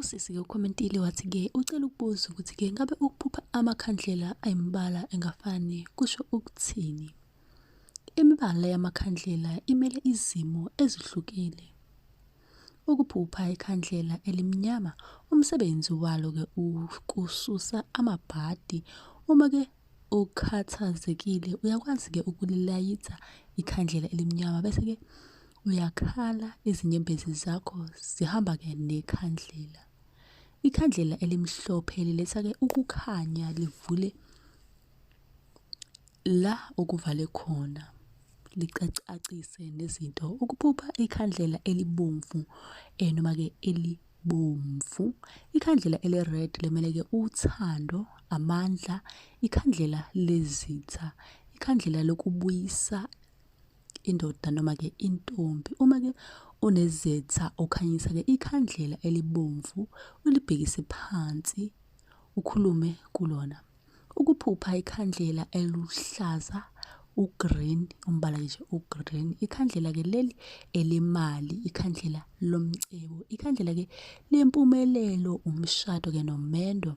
Usisi-ke ukhomentile wathi-ke ucela ukubuza ukuthi-ke ngabe ukuphupha amakhandlela ayimbala engafani kusho ukuthini? Imibala yamakhandlela imele izimo ezihlukile. Ukuphupha ikhandlela elimnyama, umsebenzi walo-ke ukususa amabhadi. Uma-ke ukhathazekile uyakwazi-ke ukulilayitha ikhandlela elimnyama bese-ke uyakhala, izinyembezi zakho zihamba-ke nekhandlela. Ikhandlela elimhlophe liletha-ke ukukhanya, livule la okuvale khona, licacise nezinto. Ukuphupha ikhandlela elibomvu noma-ke elibomvu. Ikhandlela ele-red limele-ke uthando, amandla, ikhandlela lezitha, ikhandlela lokubuyisa indoda noma-ke intombi. Uma-ke unezetha ukhanyisa-ke ikhandlela elibomvu, ulibhekise phansi, ukhulume kulona. Ukuphupha ikhandlela eluhlaza, u-green, umbala nje u-green. Ikhandlela-ke leli elemali, ikhandlela lomcebo, ikhandlela-ke lempumelelo, umshado-ke nomendo.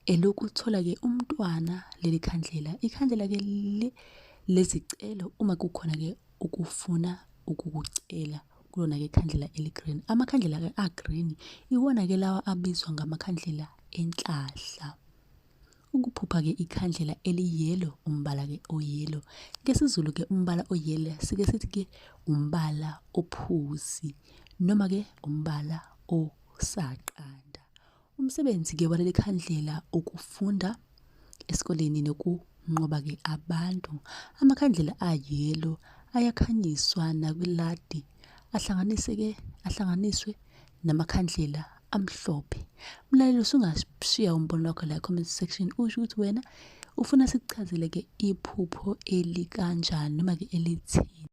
Elokuthola-ke umntwana leli khandlela. Ikhandlela-ke lezicelo uma kukhona-ke ukufuna ukukucela kulona-ke ikhandlela eli-green. Amakhandlela-ke a-green iwona-ke lawa abizwa ngamakhandlela enhlahla. Ukuphupha-ke ikhandlela eli-yellow, umbala-ke o-yellow. NgesiZulu-ke umbala o-yellow sike sithi-ke umbala ophuzi noma-ke umbala osaqanda. Umsebenzi-ke waleli khandlela ukufunda esikoleni nokunqoba-ke abantu. Amakhandlela a-yellow ayakhanyiswa nakwiladi ahlanganiswe namakhandlela amhlophe. Mlaleli usungashiya umbono wakho la comment section usho ukuthi wena ufuna sikuchazele-ke iphupho elikanjani noma-ke elithini.